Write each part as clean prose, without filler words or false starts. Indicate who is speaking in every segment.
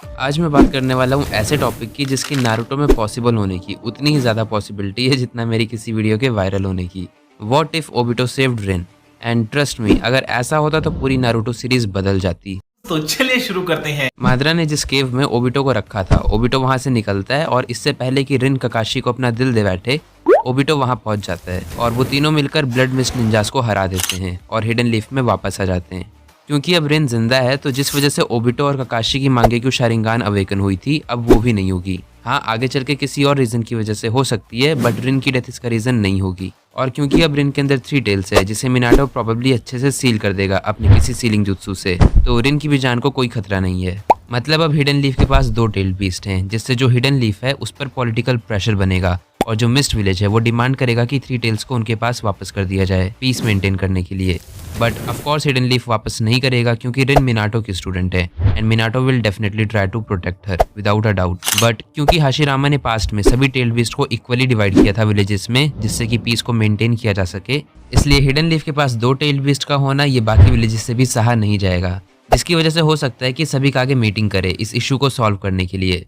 Speaker 1: आज मैं बात करने वाला हूँ ऐसे टॉपिक की जिसकी नारुतो में पॉसिबल होने की उतनी ही ज़्यादा पॉसिबिलिटी है जितना मेरी किसी वीडियो के वायरल होने की। What if Obito saved Rin? And trust me, अगर ऐसा होता तो पूरी नारुतो सीरीज बदल जाती।
Speaker 2: तो चलिए शुरू करते हैं।
Speaker 1: मादरा ने जिस केव में ओबिटो को रखा था, ओबिटो वहां से निकलता है और इससे पहले कि रिन ककाशी को अपना दिल दे बैठे, ओबिटो वहां पहुंच जाता है और वो तीनों मिलकर ब्लड मिस्ट निंजास को हरा देते हैं और हिडन लीफ में वापस आ जाते हैं। क्योंकि अब रिन जिंदा है तो जिस वजह से ओबिटो और ककाशी की मांगेक्यू शारिंगान अवेकन हुई थी, अब वो भी नहीं होगी। हाँ, आगे चल के किसी और रीजन की वजह से हो सकती है, बट रिन की डेथ इसका रीजन नहीं होगी। और क्योंकि अब रिन के अंदर 3 टेल्स है जिसे मिनाटो प्रोबेबली अच्छे से सील कर देगा अपने किसी सीलिंग जुत्सु से, तो रिन की भी जान को कोई खतरा नहीं है। मतलब अब हिडन लीफ के पास 2 टेल्ड बीस्ट हैं, जिससे जो हिडन लीफ है उस पर पॉलिटिकल प्रेशर बनेगा और जो मिस्ट विलेज है वो डिमांड करेगा कि 3 टेल्स को उनके पास वापस कर दिया जाए पीस मेंटेन करने के लिए। But of course Hidden Leaf वापस नहीं करेगा क्योंकि रिन मिनाटो की स्टूडेंट है and Minato will definitely try to protect her without a doubt. But क्योंकि हाशिरामा ने पास्ट में सभी टेल्ड बीस्ट को इक्वली डिवाइड किया था विलेजेस में जिससे कि पीस को मेंटेन किया जा सके, इसलिए हिडन लीफ के पास 2 टेल्ड बीस्ट का होना ये बाकी विलेजेस से भी सहा नहीं जाएगा, जिसकी वजह से हो सकता है कि सभी का आगे मीटिंग करे इस इशू को सॉल्व करने के लिए।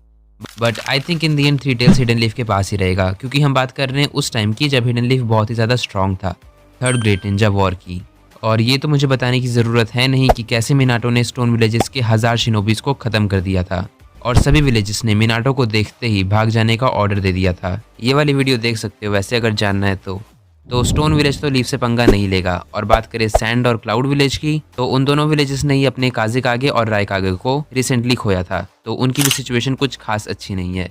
Speaker 1: But I think in the end 3 tails Hidden Leaf के पास ही रहेगा, क्योंकि हम बात कर रहे हैं उस टाइम की जब हिडन लीफ बहुत ही ज़्यादा स्ट्रॉन्ग था, 3rd ग्रेट निंजा वॉर की। और ये तो मुझे बताने की ज़रूरत है नहीं कि कैसे मिनाटो ने स्टोन विलेजेस के 1000 शिनोबीज को ख़त्म कर दिया था और सभी विलेजेस ने मिनाटो को देखते ही भाग जाने का ऑर्डर दे दिया था। ये वाली वीडियो देख सकते हो वैसे अगर जानना है तो स्टोन विलेज तो लीफ से पंगा नहीं लेगा। और बात करें सैंड और क्लाउड विलेज की, तो उन दोनों विलेजेस ने ही अपने काजे और रायकागे को रिसेंटली खोया था, तो उनकी भी सिचुएशन कुछ खास अच्छी नहीं है।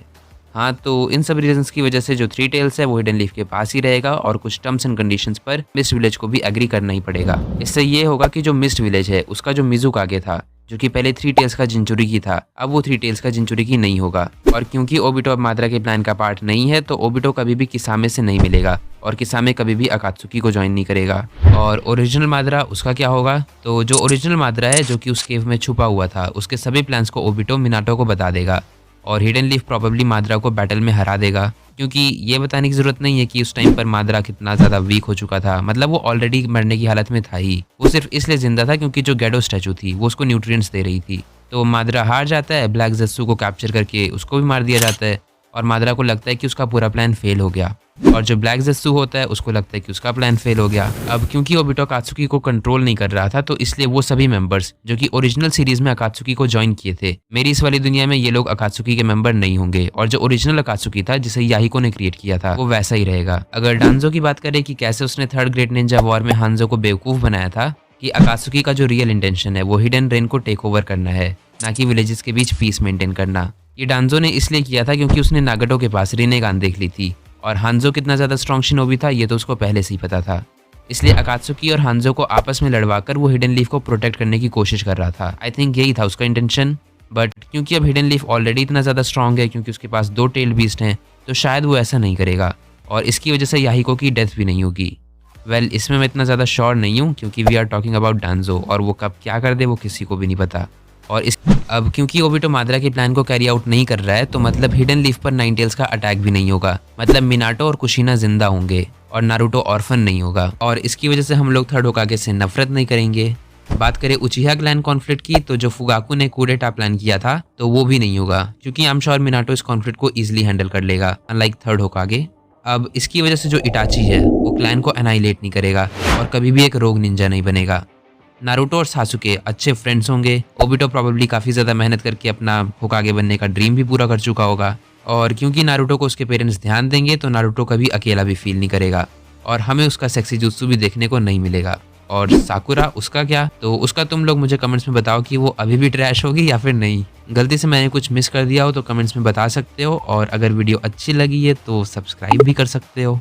Speaker 1: हाँ, तो इन सब रीजंस की वजह से जो 3 टेल्स है वो हिडन लीफ के पास ही रहेगा और कुछ टर्म्स एंड कंडीशंस पर मिस्ट विलेज को भी एग्री करना ही पड़ेगा। इससे ये होगा कि जो मिस्ट विलेज है उसका जो मिजुकागे था, जो कि पहले 3 टेल्स का जिंचुरी की था, अब वो 3 टेल्स का जिंचुरी की नहीं होगा। और क्योंकि ओबिटो अब माद्रा के प्लान का पार्ट नहीं है, तो ओबिटो कभी भी किसामे से नहीं मिलेगा और किसामे कभी भी अकात्सुकी को ज्वाइन नहीं करेगा। और ओरिजिनल माद्रा उसका क्या होगा? तो जो ओरिजिनल माद्रा है जो कि उस केव में छुपा हुआ था, उसके सभी प्लान्स को ओबिटो मिनाटो को बता देगा और हिडन लीफ प्रोबेबली माद्रा को बैटल में हरा देगा। क्योंकि ये बताने की जरूरत नहीं है कि उस टाइम पर माद्रा कितना ज़्यादा वीक हो चुका था, मतलब वो ऑलरेडी मरने की हालत में था ही। वो सिर्फ इसलिए जिंदा था क्योंकि जो गैडो स्टैचू थी वो उसको न्यूट्रिएंट्स दे रही थी। तो माद्रा हार जाता है, ब्लैक ज़ेत्सु को कैप्चर करके उसको भी मार दिया जाता है और माद्रा को लगता है कि उसका पूरा प्लान फेल हो गया। और जो ब्लैक ज़ेत्सु होता है उसको लगता है कि उसका प्लान फेल हो गया। अब क्योंकि ओबिटो अकात्सुकी को कंट्रोल नहीं कर रहा था, तो इसलिए वो सभी मेंबर्स जो कि ओरिजिनल सीरीज में अकात्सुकी को ज्वाइन किए थे, मेरी इस वाली दुनिया में ये लोग अकात्सुकी के मेंबर नहीं होंगे और जो ओरिजिनल अकात्सुकी था जिसे याहिको ने क्रिएट किया था वो वैसा ही रहेगा। अगर डांजो की बात करें कि कैसे उसने 3rd ग्रेट निंजा वॉर में हांजो को बेवकूफ बनाया था कि अकात्सुकी का जो रियल इंटेंशन है वो हिडन रेन को टेक ओवर करना है, ना कि विलेजेस के बीच पीस मेंटेन करना। ये डांजो ने इसलिए किया था क्योंकि उसने नागाटो के पास रिनेगान देख ली थी और हांजो कितना ज़्यादा स्ट्रॉन्ग शिनोबी था ये तो उसको पहले से ही पता था। इसलिए अकात्सुकी और हांजो को आपस में लड़वाकर वो हिडन लीफ को प्रोटेक्ट करने की कोशिश कर रहा था। आई थिंक यही था उसका इंटेंशन। बट क्योंकि अब हिडन लीफ ऑलरेडी इतना ज़्यादा स्ट्रॉन्ग है, क्योंकि उसके पास 2 टेल बीस्ट हैं, तो शायद वो ऐसा नहीं करेगा और इसकी वजह से याहिको की डेथ भी नहीं होगी। वेल, इसमें मैं इतना ज़्यादा श्योर नहीं हूँ क्योंकि we are talking about Danzo और वो कब क्या कर दे वो किसी को भी नहीं पता। और इस अब क्योंकि ओबिटो माद्रा के प्लान को कैरी आउट नहीं कर रहा है, तो मतलब हिडन लीफ पर 9 टेल्स का अटैक भी नहीं होगा। मतलब मिनाटो और कुशिना जिंदा होंगे और नारुतो ऑर्फन नहीं होगा और इसकी वजह से हम लोग 3rd होकागे से नफरत नहीं करेंगे। बात करें उचिहा क्लैन कॉन्फ्लिक्ट की, तो जो फुगाकू ने कूडेटा प्लान किया था तो वो भी नहीं होगा, क्योंकि आई एम श्योर मिनाटो इस कॉन्फ्लिक्ट को ईजिली हैंडल कर लेगा अनलाइक 3rd होकागे। अब इसकी वजह से जो इटाची है वो क्लैन को एनाइलेट नहीं करेगा और कभी भी एक रोग निंजा नहीं बनेगा। नारुतो और सासुके अच्छे फ्रेंड्स होंगे। ओबिटो प्रोबेबली काफ़ी ज़्यादा मेहनत करके अपना होकागे बनने का ड्रीम भी पूरा कर चुका होगा और क्योंकि नारुतो को उसके पेरेंट्स ध्यान देंगे तो नारुतो कभी अकेला भी फील नहीं करेगा और हमें उसका सेक्सी जुत्सु भी देखने को नहीं मिलेगा। और साकुरा, उसका क्या? तो उसका तुम लोग मुझे कमेंट्स में बताओ कि वो अभी भी ट्रैश होगी या फिर नहीं। गलती से मैंने कुछ मिस कर दिया हो तो कमेंट्स में बता सकते हो और अगर वीडियो अच्छी लगी है तो सब्सक्राइब भी कर सकते हो।